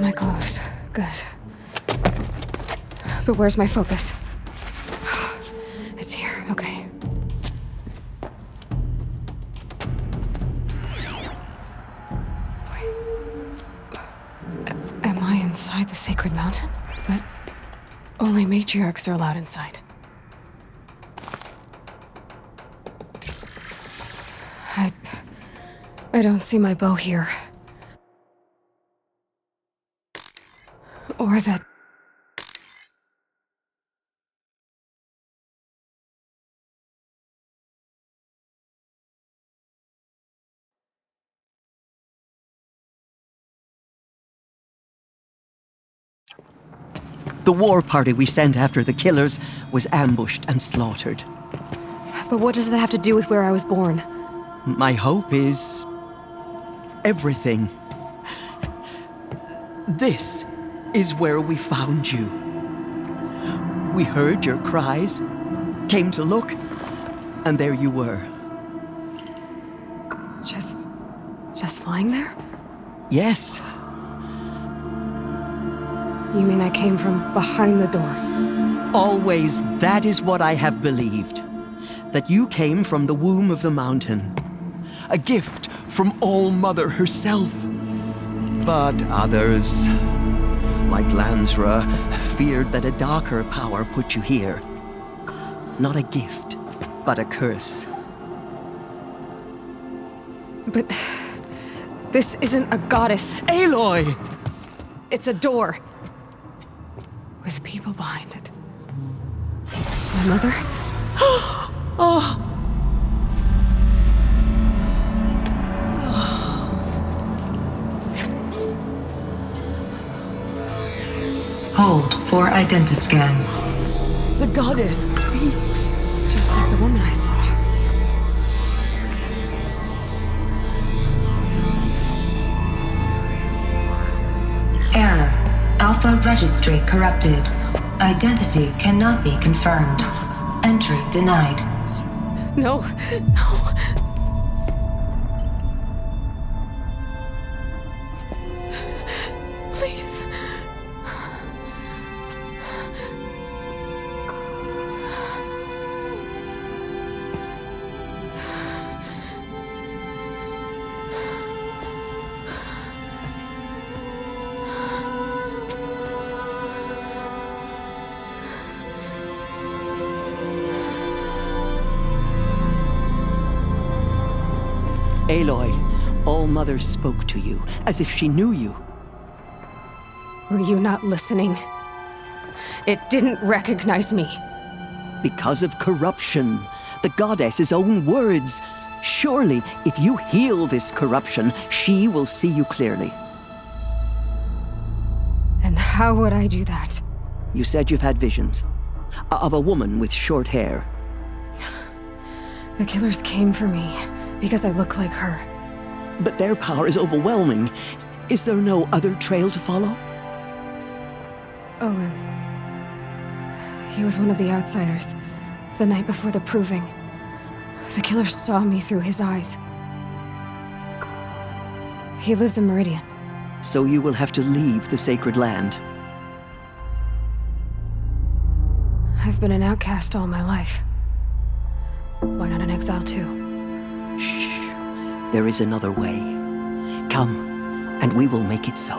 My clothes. Good. But where's my focus? It's here. Okay. Am I inside the sacred mountain? But only matriarchs are allowed inside. I don't see my bow here. Or that... The war party we sent after the killers was ambushed and slaughtered. But what does that have to do with where I was born? My hope is... everything. This is where we found you. We heard your cries, came to look, and there you were. Just lying there? Yes. You mean I came from behind the door? Always that is what I have believed. That you came from the womb of the mountain. A gift from All-Mother herself. But others, like Lansra, feared that a darker power put you here. Not a gift, but a curse. But... this isn't a goddess. Aloy! It's a door. With people behind it. My mother? Oh! Hold for identiscan. The goddess speaks. Just like the woman I saw. Error. Alpha registry corrupted. Identity cannot be confirmed. Entry denied. No, no. Please. Aloy, All-Mother spoke to you, as if she knew you. Were you not listening? It didn't recognize me. Because of corruption. The goddess's own words. Surely, if you heal this corruption, she will see you clearly. And how would I do that? You said you've had visions. Of a woman with short hair. The killers came for me because I look like her. But their power is overwhelming. Is there no other trail to follow? Owen. He was one of the outsiders. The night before the proving. The killer saw me through his eyes. He lives in Meridian. So you will have to leave the sacred land. I've been an outcast all my life. Why not an exile too? Shh. There is another way. Come, and we will make it so.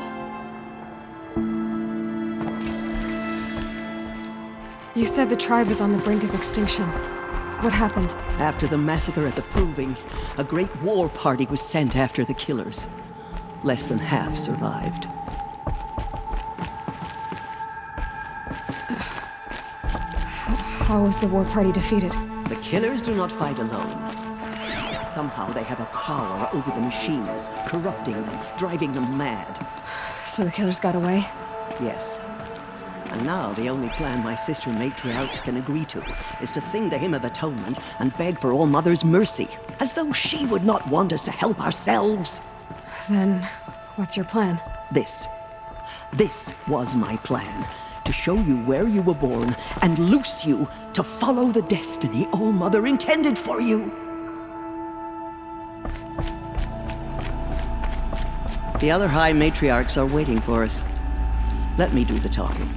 You said the tribe is on the brink of extinction. What happened? After the massacre at the Proving, a great war party was sent after the killers. Less than half survived. How was the war party defeated? The killers do not fight alone. Somehow they have a power over the machines, corrupting them, driving them mad. So the killers got away? Yes. And now the only plan my sister matriarchs can agree to is to sing the Hymn of Atonement and beg for All-Mother's mercy, as though she would not want us to help ourselves. Then, what's your plan? This was my plan. To show you where you were born and loose you to follow the destiny All-Mother intended for you. The other High Matriarchs are waiting for us. Let me do the talking.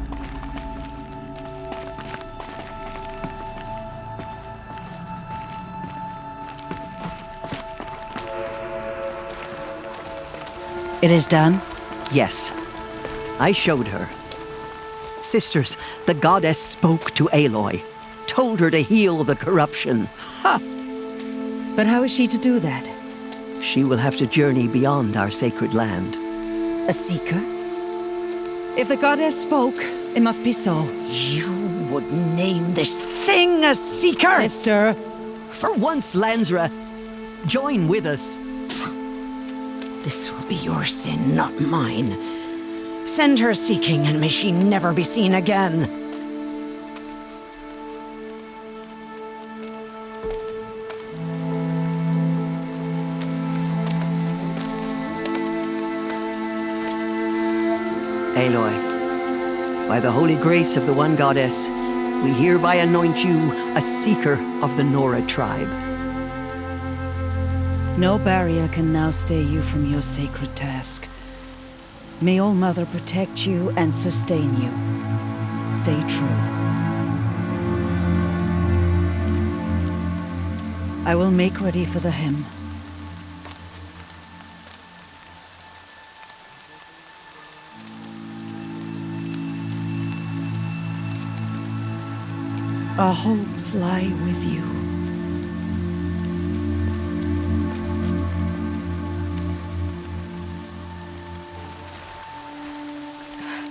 It is done? Yes. I showed her. Sisters, the goddess spoke to Aloy, told her to heal the corruption. Ha! But how is she to do that? She will have to journey beyond our sacred land. A seeker? If the goddess spoke, it must be so. You would name this thing a seeker? Sister! For once, Lansra, join with us. This will be your sin, not mine. Send her seeking, and may she never be seen again. Aloy, by the holy grace of the One Goddess, we hereby anoint you a seeker of the Nora tribe. No barrier can now stay you from your sacred task. May All Mother protect you and sustain you. Stay true. I will make ready for the hymn. Our hopes lie with you.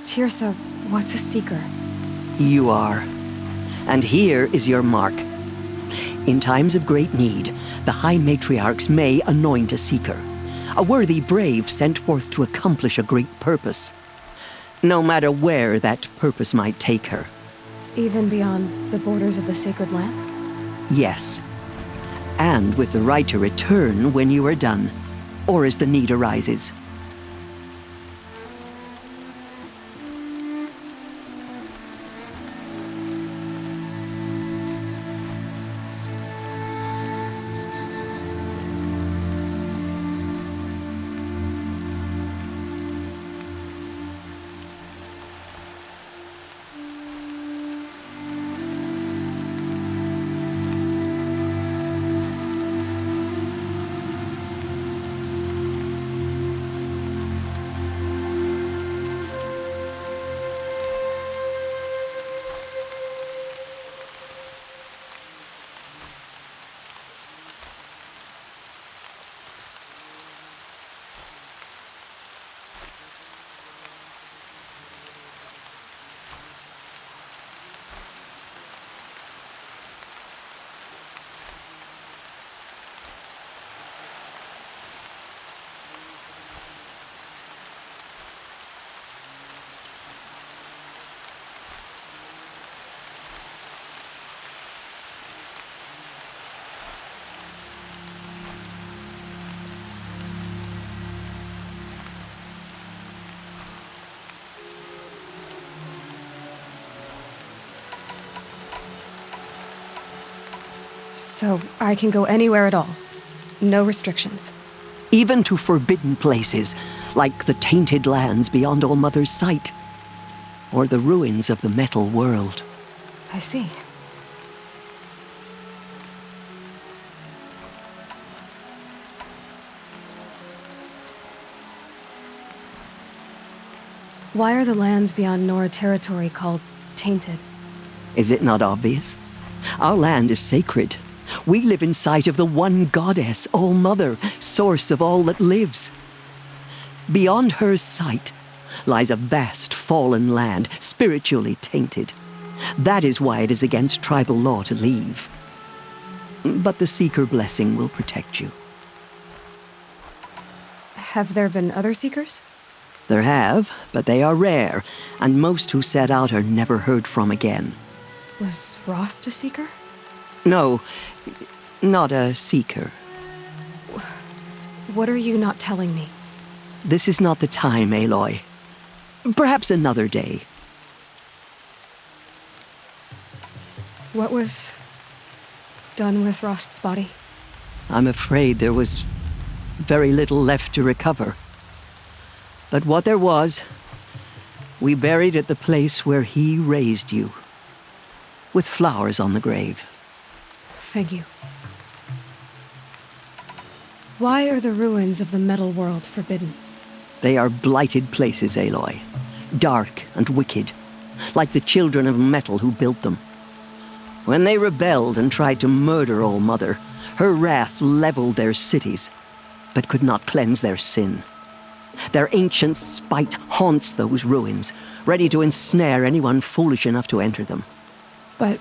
Tirsa, what's a seeker? You are. And here is your mark. In times of great need, the High Matriarchs may anoint a seeker, a worthy brave sent forth to accomplish a great purpose, no matter where that purpose might take her. Even beyond the borders of the sacred land? Yes. And with the right to return when you are done, or as the need arises. So I can go anywhere at all. No restrictions. Even to forbidden places, like the tainted lands beyond All Mother's sight, or the ruins of the metal world. I see. Why are the lands beyond Nora territory called tainted? Is it not obvious? Our land is sacred. We live in sight of the one goddess, All Mother, source of all that lives. Beyond her sight lies a vast fallen land, spiritually tainted. That is why it is against tribal law to leave. But the Seeker blessing will protect you. Have there been other Seekers? There have, but they are rare, and most who set out are never heard from again. Was Rost a Seeker? No, not a Seeker. What are you not telling me? This is not the time, Aloy. Perhaps another day. What was done with Rost's body? I'm afraid there was very little left to recover. But what there was, we buried at the place where he raised you, with flowers on the grave. Thank you. Why are the ruins of the metal world forbidden? They are blighted places, Aloy. Dark and wicked, like the children of metal who built them. When they rebelled and tried to murder All Mother, her wrath leveled their cities, but could not cleanse their sin. Their ancient spite haunts those ruins, ready to ensnare anyone foolish enough to enter them. But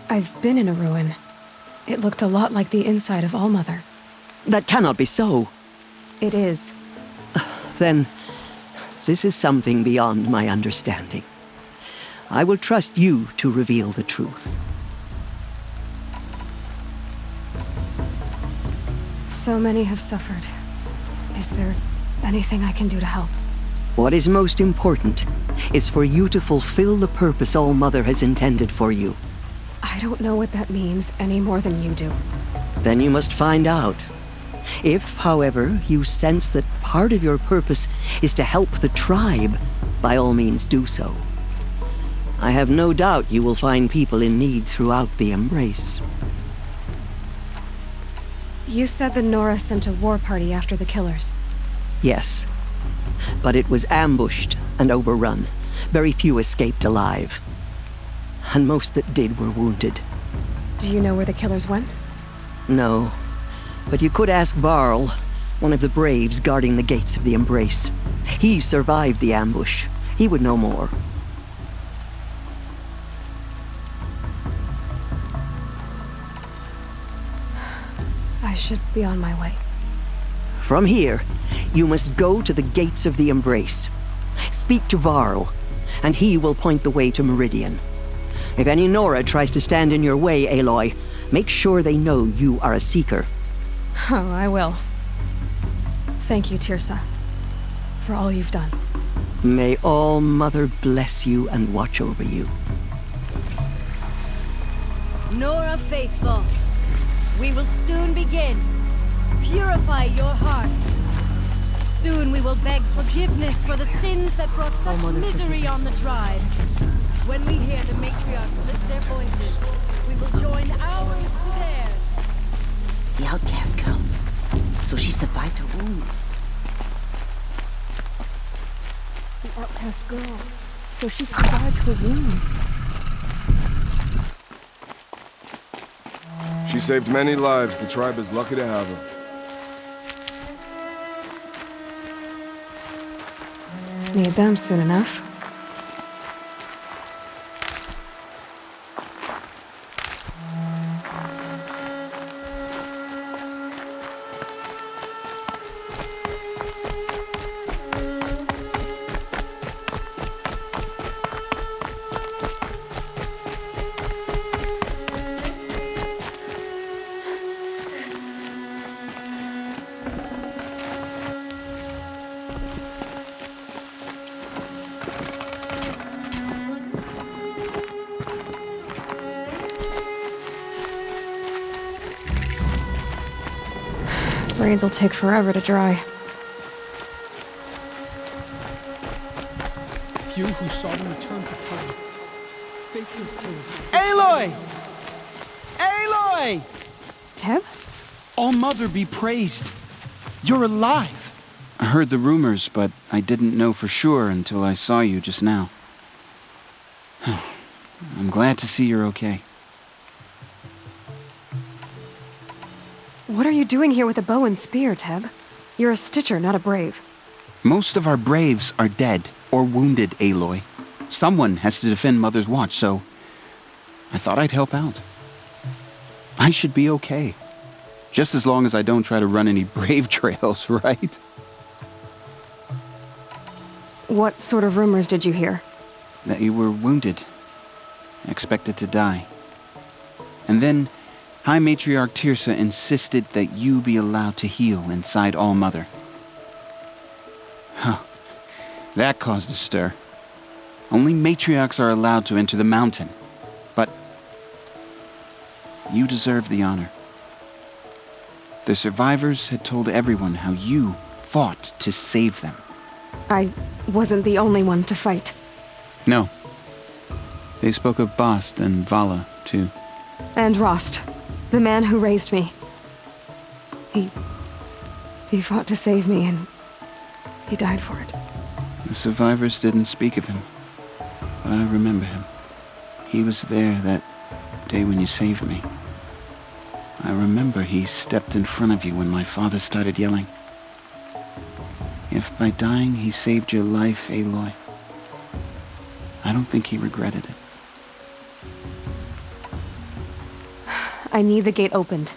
I've been in a ruin. It looked a lot like the inside of All Mother. That cannot be so. It is. Then, this is something beyond my understanding. I will trust you to reveal the truth. So many have suffered. Is there anything I can do to help? What is most important is for you to fulfill the purpose All Mother has intended for you. I don't know what that means any more than you do. Then you must find out. If, however, you sense that part of your purpose is to help the tribe, by all means do so. I have no doubt you will find people in need throughout the Embrace. You said the Nora sent a war party after the killers. Yes, but it was ambushed and overrun. Very few escaped alive. And most that did were wounded. Do you know where the killers went? No, but you could ask Varl, one of the braves guarding the gates of the Embrace. He survived the ambush. He would know more. I should be on my way. From here, you must go to the gates of the Embrace. Speak to Varl, and he will point the way to Meridian. If any Nora tries to stand in your way, Aloy, make sure they know you are a Seeker. Oh, I will. Thank you, Tirsa, for all you've done. May All Mother bless you and watch over you. Nora faithful, we will soon begin. Purify your hearts. Soon we will beg forgiveness for the sins that brought such misery on the tribe. When we hear the matriarchs lift their voices, we will join ours to theirs. The outcast girl. So she survived her wounds. The outcast girl. So she survived her wounds. She saved many lives. The tribe is lucky to have her. Need them soon enough. Brains will take forever to dry. Few who saw them return to time. Faithless those. Aloy! Aloy! Teb? All Mother be praised. You're alive. I heard the rumors, but I didn't know for sure until I saw you just now. I'm glad to see you're okay. What are you doing here with a bow and spear, Teb? You're a Stitcher, not a Brave. Most of our Braves are dead or wounded, Aloy. Someone has to defend Mother's watch, so I thought I'd help out. I should be okay. Just as long as I don't try to run any Brave trails, right? What sort of rumors did you hear? That you were wounded. Expected to die. And then High Matriarch Tirsa insisted that you be allowed to heal inside All Mother. Huh. That caused a stir. Only matriarchs are allowed to enter the mountain. But you deserve the honor. The survivors had told everyone how you fought to save them. I wasn't the only one to fight. No. They spoke of Bast and Vala, too. And Rost, the man who raised me. He fought to save me, and he died for it. The survivors didn't speak of him, but I remember him. He was there that day when you saved me. I remember he stepped in front of you when my father started yelling. If by dying he saved your life, Aloy, I don't think he regretted it. I need the gate opened.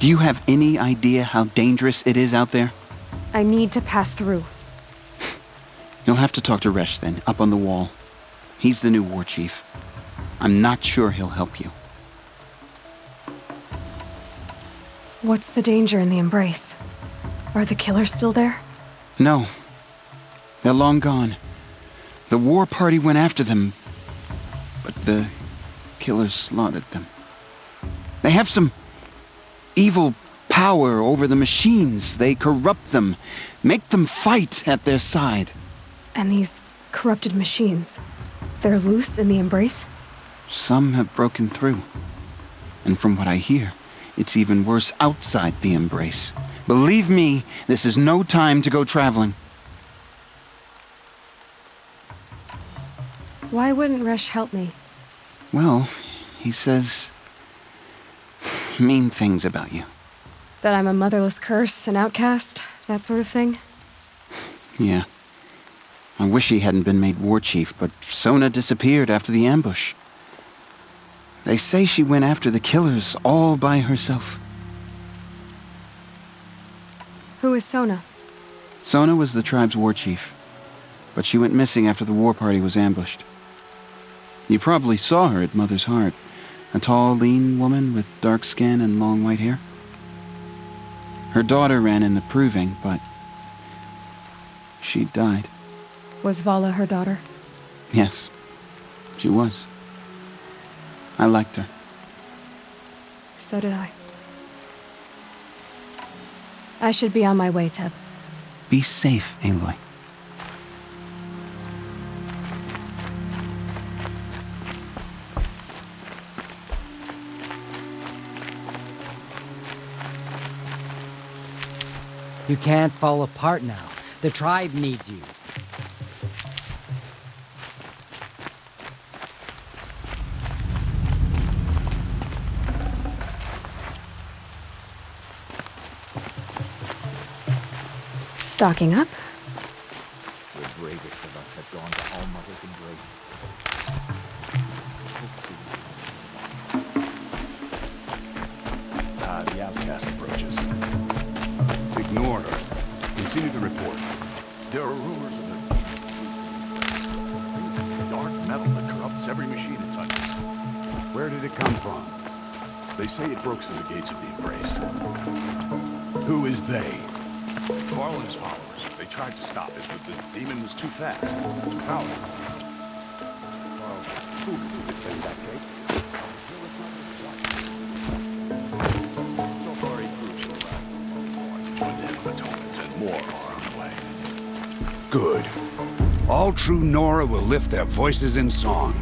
Do you have any idea how dangerous it is out there? I need to pass through. You'll have to talk to Resh then, up on the wall. He's the new war chief. I'm not sure he'll help you. What's the danger in the Embrace? Are the killers still there? No. They're long gone. The war party went after them, but the killers slaughtered them. They have some evil power over the machines. They corrupt them, make them fight at their side. And these corrupted machines, they're loose in the Embrace? Some have broken through. And from what I hear, it's even worse outside the Embrace. Believe me, this is no time to go traveling. Why wouldn't Resh help me? Well, he says mean things about you. That I'm a motherless curse, an outcast, that sort of thing? Yeah. I wish he hadn't been made war chief, but Sona disappeared after the ambush. They say she went after the killers all by herself. Who is Sona? Sona was the tribe's war chief, but she went missing after the war party was ambushed. You probably saw her at Mother's Heart. A tall, lean woman with dark skin and long white hair. Her daughter ran in the proving, but she died. Was Vala her daughter? Yes, she was. I liked her. So did I. I should be on my way, Teb. Be safe, Aloy. You can't fall apart now. The tribe needs you. Stocking up? The bravest of us have gone to All Mother's embrace. The outcast approaches. Ignore her. Continue to report. There are rumors of a dark metal that corrupts every machine it touches. Where did it come from? They say it broke through the gates of the Embrace. Who is they? Carl and his followers. They tried to stop it, but the demon was too fast, too powerful. Carl, who did defend that gate? So far, he proves you're right. Join the Hymn of Atonement, and more are on the way. Good. All true Nora will lift their voices in song.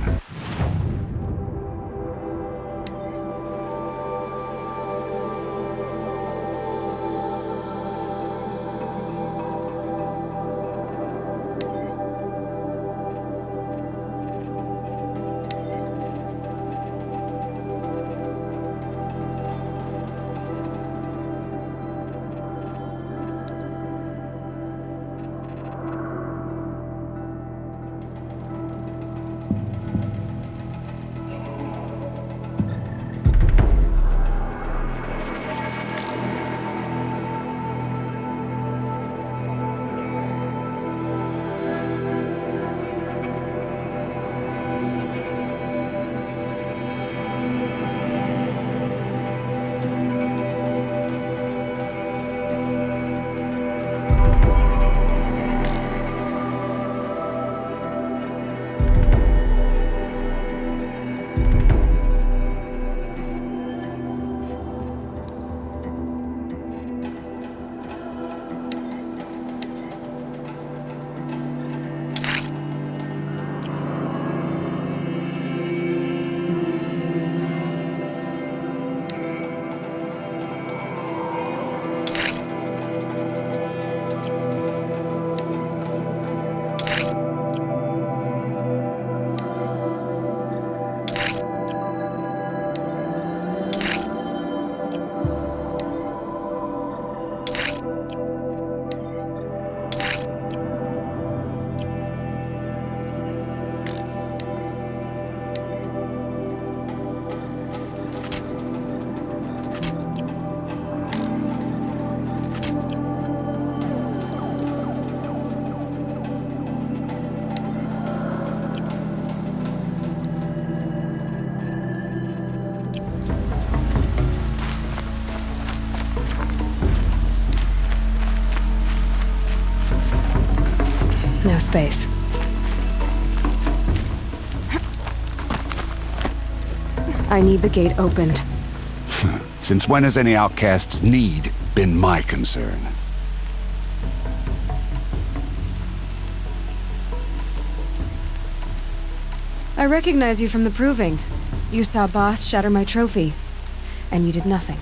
No space. I need the gate opened. Since when has any outcast's need been my concern? I recognize you from the proving. You saw Boss shatter my trophy, and you did nothing.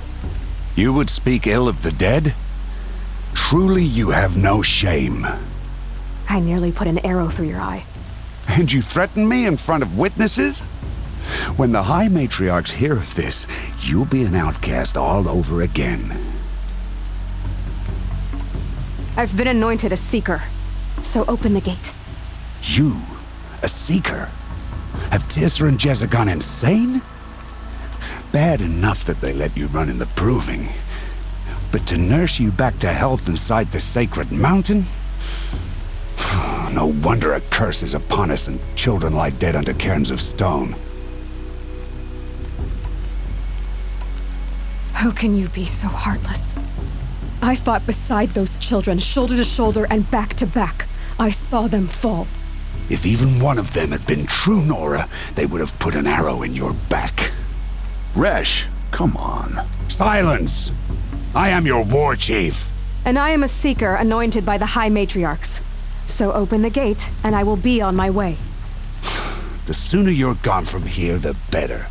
You would speak ill of the dead? Truly you have no shame. I nearly put an arrow through your eye. And you threaten me in front of witnesses? When the High Matriarchs hear of this, you'll be an outcast all over again. I've been anointed a Seeker, so open the gate. You, a Seeker? Have Tissa and Jezza gone insane? Bad enough that they let you run in the proving. But to nurse you back to health inside the sacred mountain? No wonder a curse is upon us and children lie dead under cairns of stone. How can you be so heartless? I fought beside those children, shoulder to shoulder and back to back. I saw them fall. If even one of them had been true Nora, they would have put an arrow in your back. Resh, come on. Silence! I am your war chief. And I am a Seeker anointed by the High Matriarchs. So open the gate, and I will be on my way. The sooner you're gone from here, the better.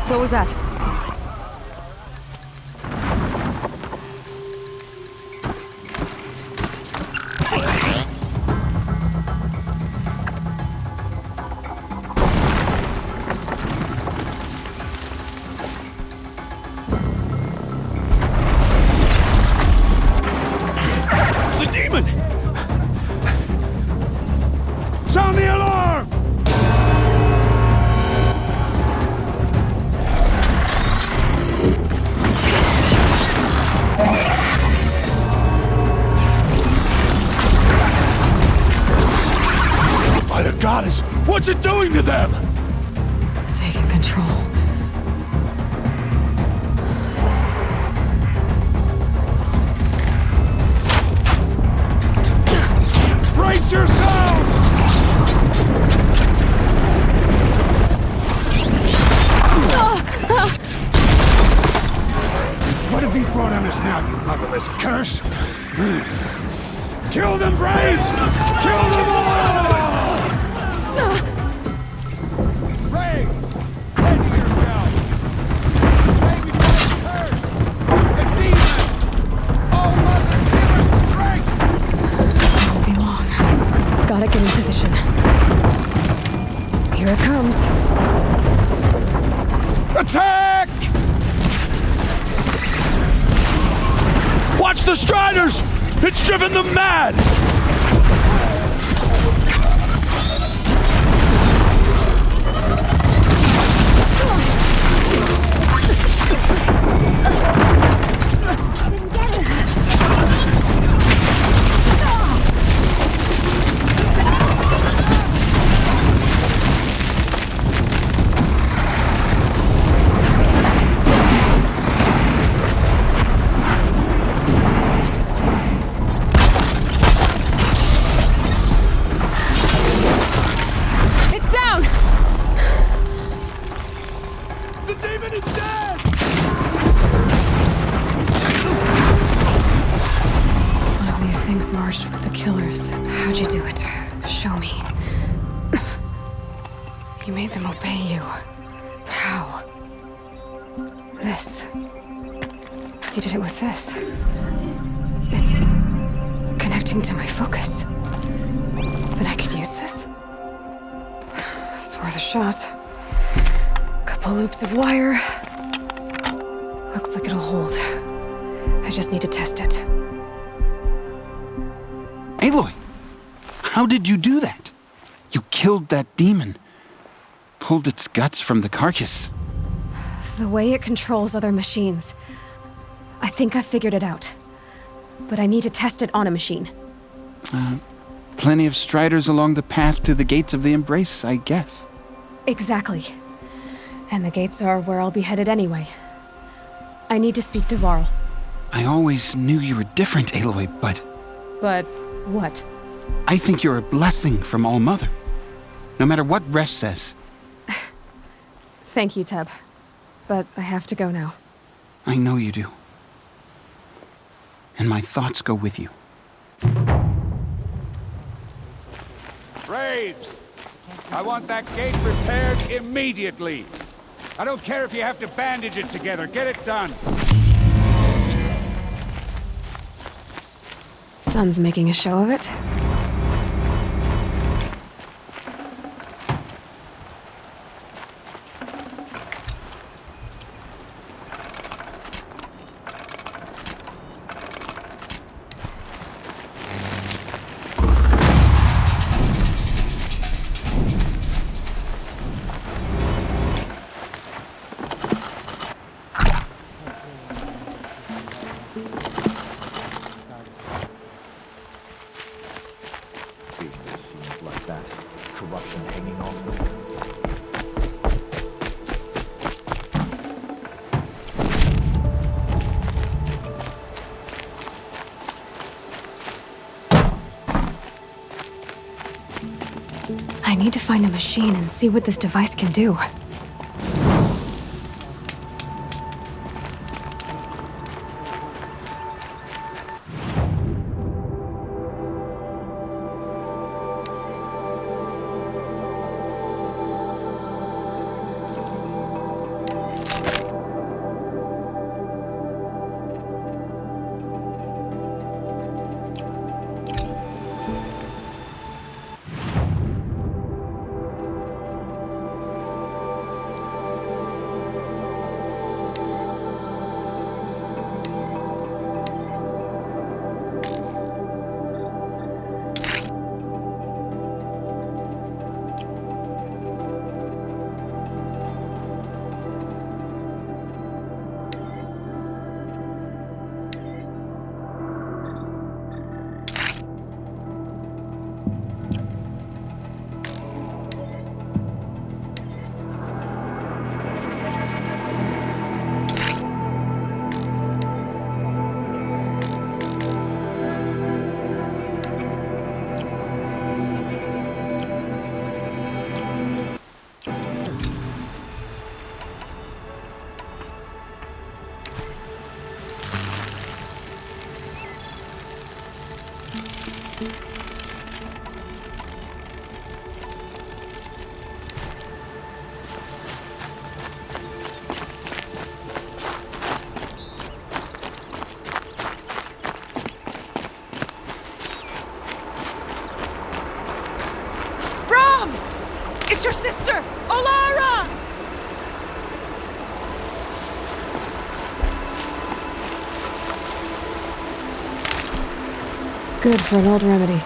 What was that? The demon! Sound the alarm! By the goddess, what's it doing to them? Taking control. Brace yourselves! What have you brought on us now, you motherless curse? Kill them, Braves! Kill them all! Ray! Ready yourself! Baby, curse! The demon! Oh, mother, give us strength! Won't be long. Gotta get in position. Here it comes. Attack! Watch the Striders! It's driven them mad! Marched with the killers. How'd you do it? Show me. You made them obey you. How? This. You did it with this. It's connecting to my focus. Then I could use this. It's worth a shot. Couple loops of wire. Looks like it'll hold. I just need to test it. Aloy, how did you do that? You killed that demon. Pulled its guts from the carcass. The way it controls other machines. I think I figured it out. But I need to test it on a machine. Plenty of Striders along the path to the gates of the Embrace, I guess. Exactly. And the gates are where I'll be headed anyway. I need to speak to Varl. I always knew you were different, Aloy, but... But what? I think you're a blessing from All Mother. No matter what Resh says. Thank you, Teb. But I have to go now. I know you do. And my thoughts go with you. Braves! I want that gate repaired immediately. I don't care if you have to bandage it together. Get it done. Son's making a show of it. I need to find a machine and see what this device can do. It's your sister, Olara! Good for an old remedy.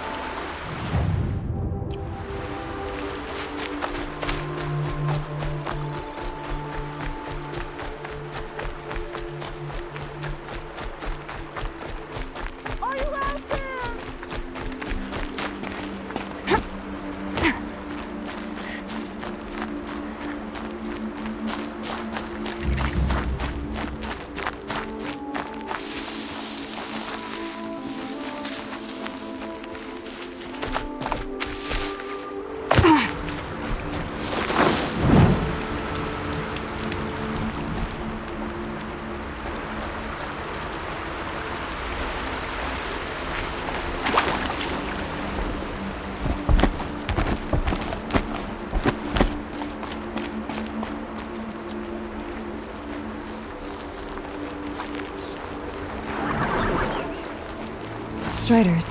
Striders.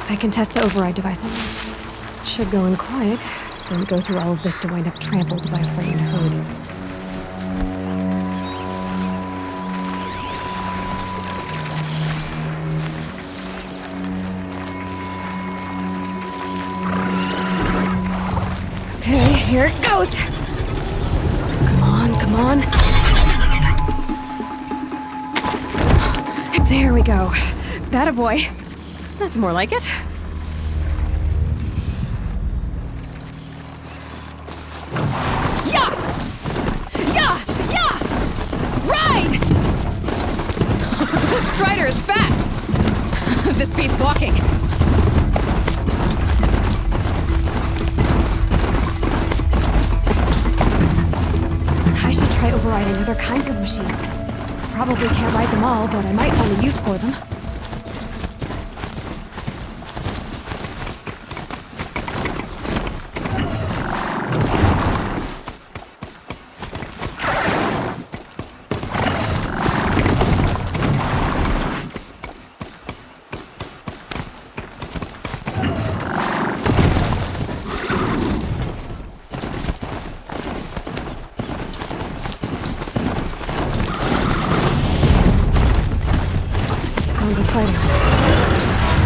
I can test the override device on them. Should go in quiet. Don't go through all of this to wind up trampled by a frightened herd. Okay, here it goes! Come on, come on. There we go. That a boy. That's more like it. Yeah! Yeah! Yeah! Ride! Strider is fast! This beats walking. I should try overriding other kinds of machines. Probably can't ride them all, but I might find a use for them.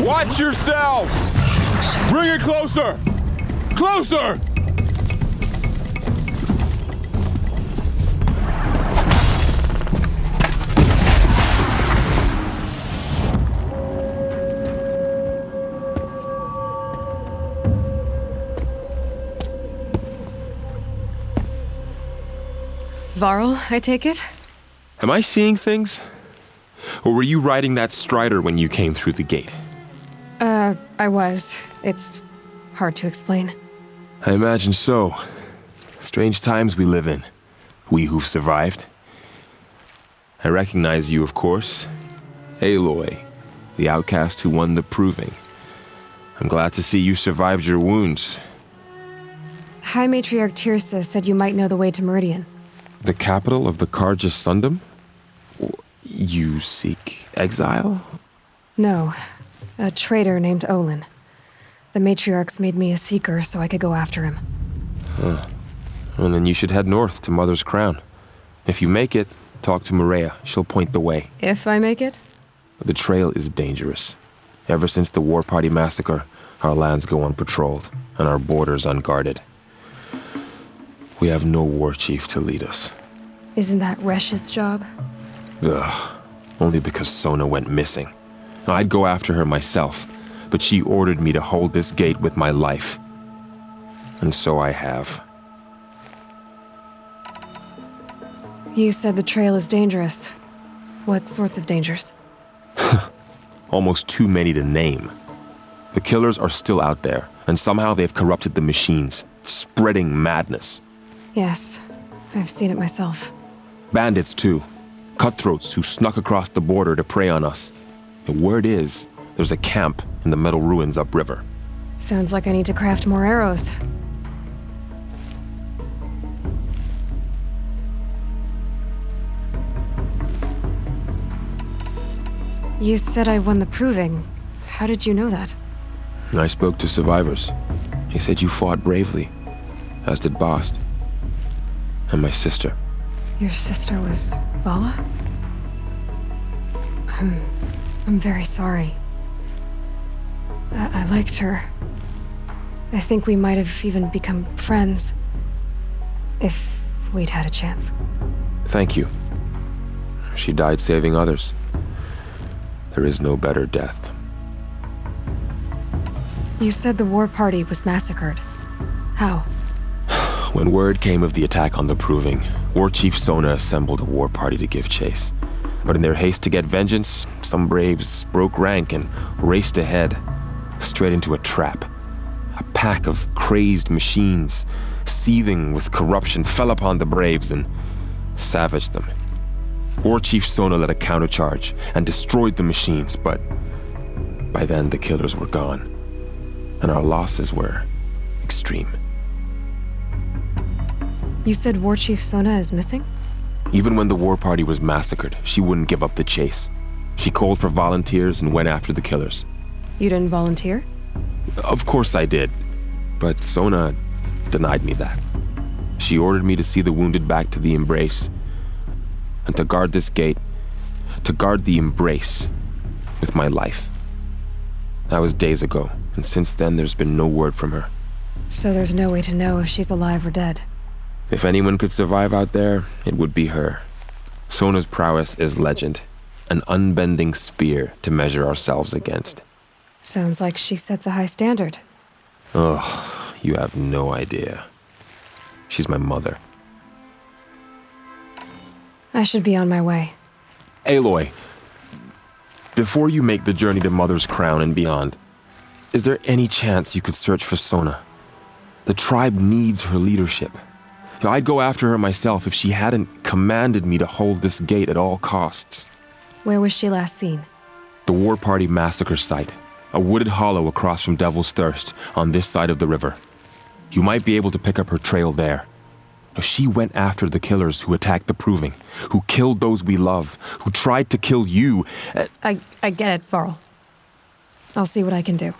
Watch yourselves! Bring it closer! Closer! Varl, I take it? Am I seeing things? Or were you riding that Strider when you came through the gate? I was. It's hard to explain. I imagine so. Strange times we live in. We who've survived. I recognize you, of course. Aloy, the outcast who won the proving. I'm glad to see you survived your wounds. High Matriarch Tirsa said you might know the way to Meridian. The capital of the Carja Sundom? You seek exile? No. A traitor named Olin. The Matriarchs made me a seeker so I could go after him. Huh. Well, then you should head north to Mother's Crown. If you make it, talk to Maria. She'll point the way. If I make it? The trail is dangerous. Ever since the War Party massacre, our lands go unpatrolled, and our borders unguarded. We have no war chief to lead us. Isn't that Resh's job? Ugh. Only because Sona went missing. I'd go after her myself, but she ordered me to hold this gate with my life. And so I have. You said the trail is dangerous. What sorts of dangers? Almost too many to name. The killers are still out there, and somehow they've corrupted the machines, spreading madness. Yes, I've seen it myself. Bandits, too. Cutthroats who snuck across the border to prey on us. The word is, there's a camp in the metal ruins upriver. Sounds like I need to craft more arrows. You said I won the proving. How did you know that? I spoke to survivors. They said you fought bravely, as did Bast. And my sister. Your sister was Vala? I'm very sorry. I liked her. I think we might have even become friends. If we'd had a chance. Thank you. She died saving others. There is no better death. You said the war party was massacred. How? When word came of the attack on the Proving, War Chief Sona assembled a war party to give chase. But in their haste to get vengeance, some braves broke rank and raced ahead, straight into a trap. A pack of crazed machines, seething with corruption, fell upon the braves and savaged them. War Chief Sona led a countercharge and destroyed the machines, but by then the killers were gone, and our losses were extreme. You said War Chief Sona is missing? Even when the war party was massacred, she wouldn't give up the chase. She called for volunteers and went after the killers. You didn't volunteer? Of course I did, but Sona denied me that. She ordered me to see the wounded back to the Embrace, and to guard this gate, to guard the Embrace with my life. That was days ago, and since then there's been no word from her. So there's no way to know if she's alive or dead? If anyone could survive out there, it would be her. Sona's prowess is legend, an unbending spear to measure ourselves against. Sounds like she sets a high standard. Oh, you have no idea. She's my mother. I should be on my way. Aloy, before you make the journey to Mother's Crown and beyond, is there any chance you could search for Sona? The tribe needs her leadership. I'd go after her myself if she hadn't commanded me to hold this gate at all costs. Where was she last seen? The War Party massacre site, a wooded hollow across from Devil's Thirst on this side of the river. You might be able to pick up her trail there. She went after the killers who attacked the Proving, who killed those we love, who tried to kill you. I get it, Varl. I'll see what I can do.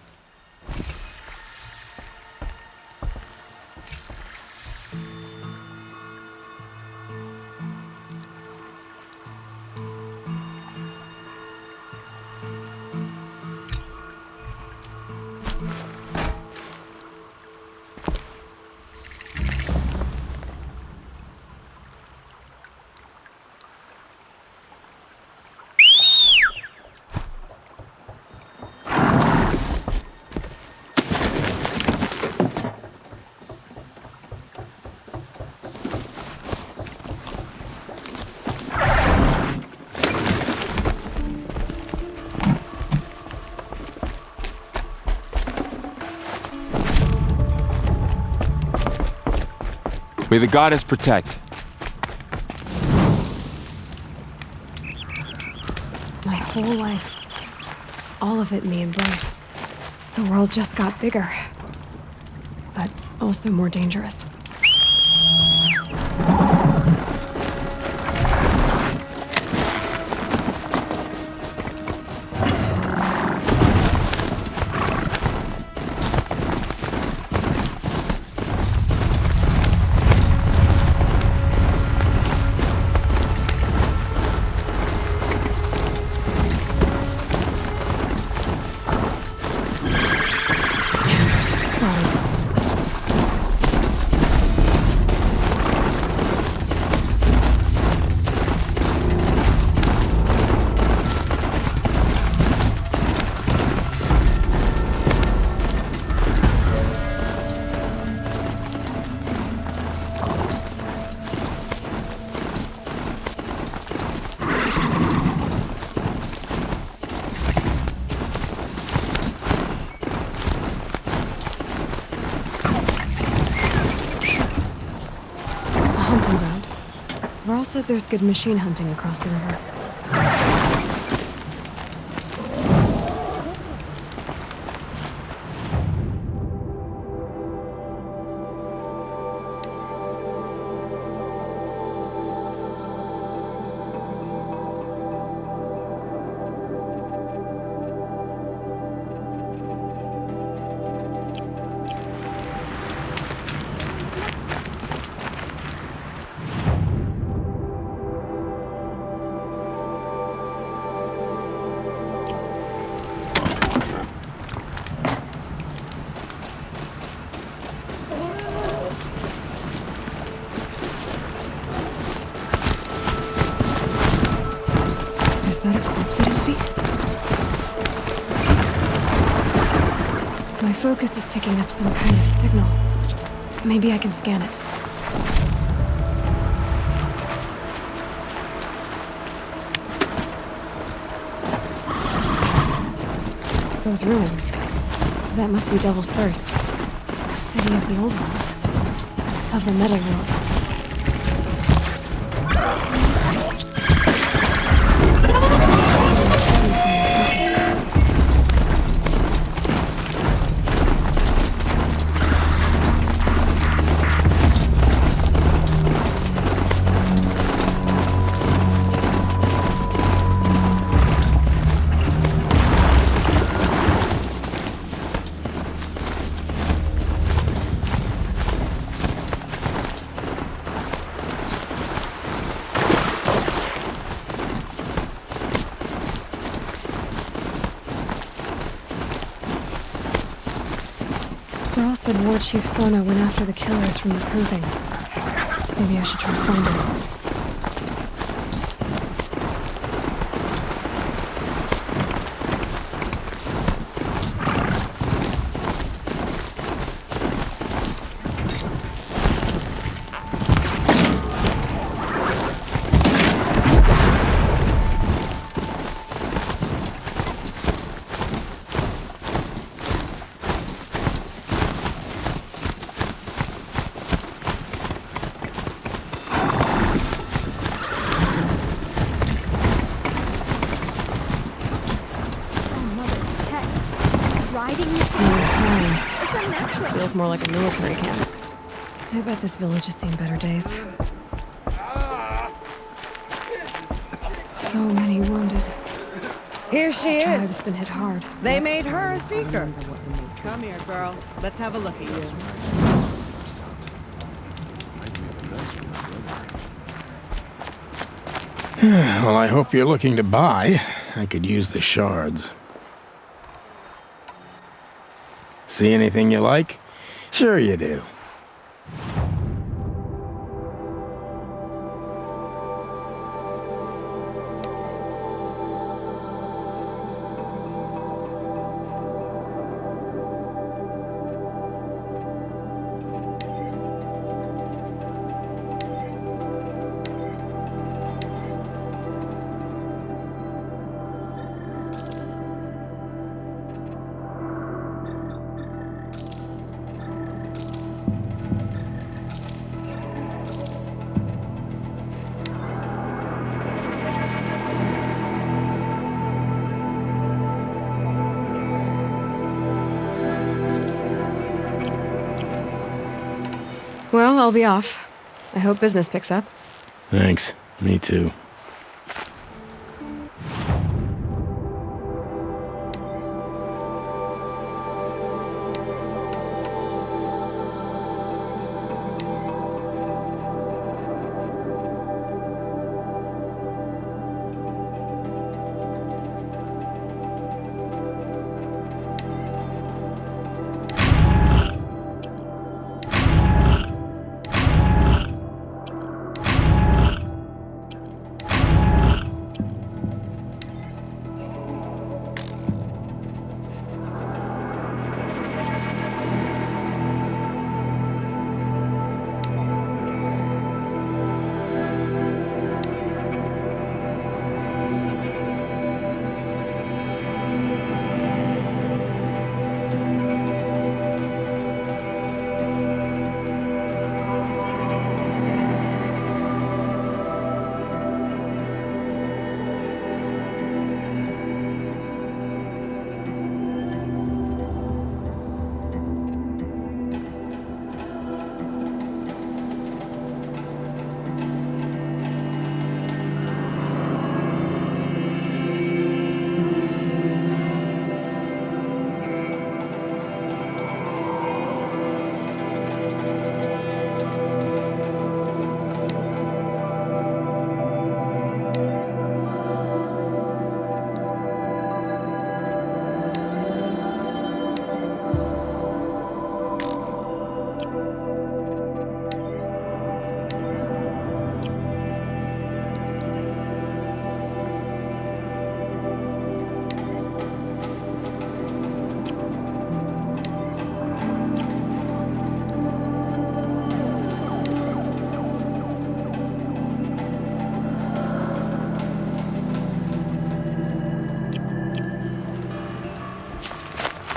May the goddess protect. My whole life. All of it in the embrace. The world just got bigger. But also more dangerous. Varl said there's good machine hunting across the river. Is that a corpse at his feet? My focus is picking up some kind of signal. Maybe I can scan it. Those ruins. That must be Devil's Thirst. A city of the old ones. Of the metal world. Varl said War Chief Sona went after the killers from the Proving. Maybe I should try to find her. riding machine? It's unnatural. Feels more like a military camp. I bet this village has seen better days. So many wounded. Here she The is. tribe's been hit hard. They made her a seeker. Come here, girl. Let's have a look at you. Well, I hope you're looking to buy. I could use the shards. See anything you like? Sure you do. Well, I'll be off. I hope business picks up. Thanks. Me too.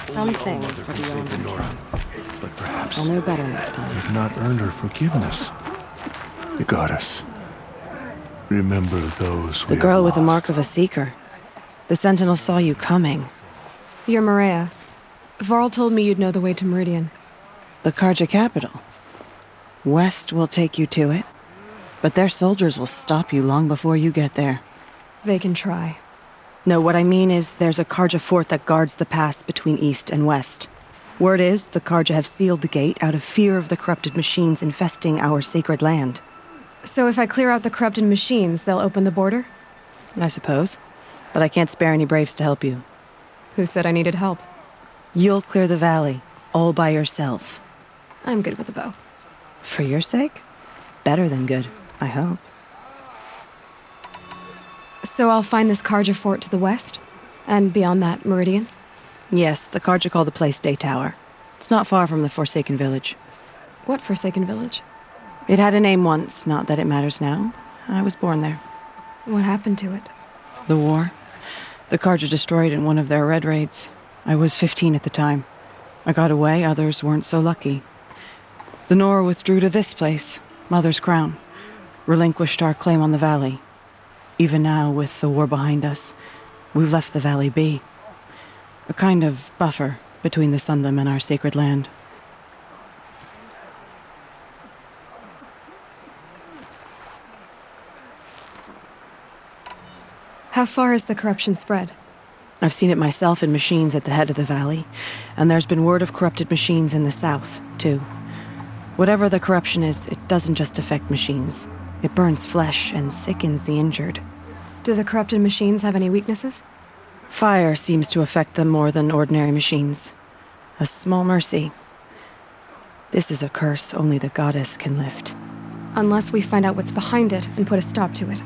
Some things are beyond control. But perhaps I'll know better next time. we've not earned her forgiveness. The goddess. Remember those we The girl have with the lost. mark of a seeker. The Sentinel saw you coming. You're Maria. Varl told me you'd know the way to Meridian. The Karja capital. West will take you to it, but their soldiers will stop you long before you get there. They can try. No, what I mean is there's a Karja fort that guards the pass between east and west. Word is the Karja have sealed the gate out of fear of the corrupted machines infesting our sacred land. So if I clear out the corrupted machines, they'll open the border? I suppose. But I can't spare any braves to help you. Who said I needed help? You'll clear the valley, all by yourself. I'm good with a bow. For your sake? Better than good, I hope. So I'll find this Karja fort to the west? And beyond that, Meridian? Yes, the Karja call the place Day Tower. It's not far from the Forsaken Village. What Forsaken Village? It had a name once, not that it matters now. I was born there. What happened to it? The war. The Karja destroyed in one of their red raids. I was 15 at the time. I got away, others weren't so lucky. The Nora withdrew to this place, Mother's Crown, relinquished our claim on the valley. Even now, with the war behind us, we've left the valley be. A kind of buffer between the Sundom and our sacred land. How far has the corruption spread? I've seen it myself in machines at the head of the valley, and there's been word of corrupted machines in the south, too. Whatever the corruption is, it doesn't just affect machines. It burns flesh and sickens the injured. Do the corrupted machines have any weaknesses? Fire seems to affect them more than ordinary machines. A small mercy. This is a curse only the goddess can lift. Unless we find out what's behind it and put a stop to it.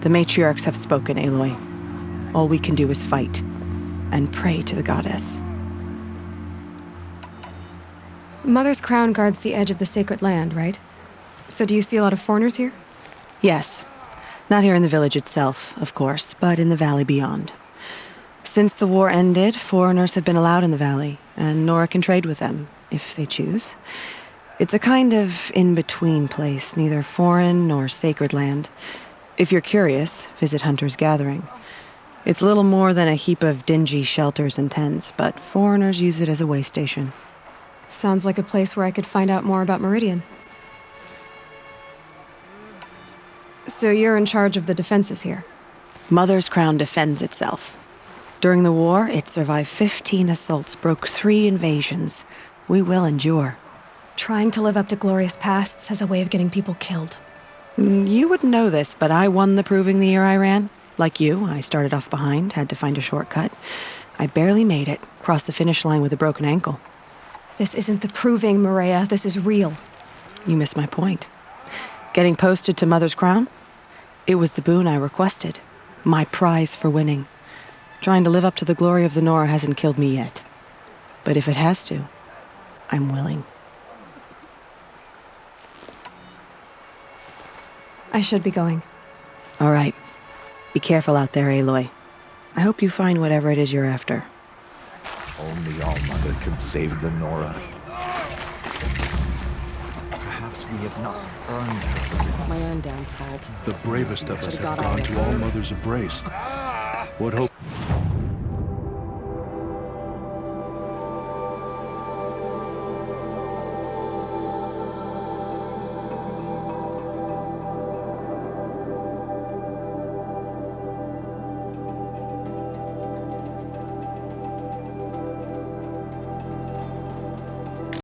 The matriarchs have spoken, Aloy. All we can do is fight and pray to the goddess. Mother's crown guards the edge of the sacred land, right? So do you see a lot of foreigners here? Yes. Not here in the village itself, of course, but in the valley beyond. Since the war ended, foreigners have been allowed in the valley, and Nora can trade with them, if they choose. It's a kind of in-between place, neither foreign nor sacred land. If you're curious, visit Hunter's Gathering. It's little more than a heap of dingy shelters and tents, but foreigners use it as a way station. Sounds like a place where I could find out more about Meridian. So you're in charge of the defenses here? Mother's crown defends itself. During the war, it survived 15 assaults, broke 3 invasions. We will endure. Trying to live up to glorious pasts has a way of getting people killed. You wouldn't know this, but I won the proving the year I ran. Like you, I started off behind, had to find a shortcut. I barely made it, crossed the finish line with a broken ankle. This isn't the proving, Maria. This is real. You missed my point. Getting posted to Mother's crown? It was the boon I requested. My prize for winning. Trying to live up to the glory of the Nora hasn't killed me yet. But if it has to, I'm willing. I should be going. All right. Be careful out there, Aloy. I hope you find whatever it is you're after. Only All-Mother can save the Nora. Perhaps we have not earned her. My own downfall. The bravest of us have gone to All-Mother's embrace. What hope...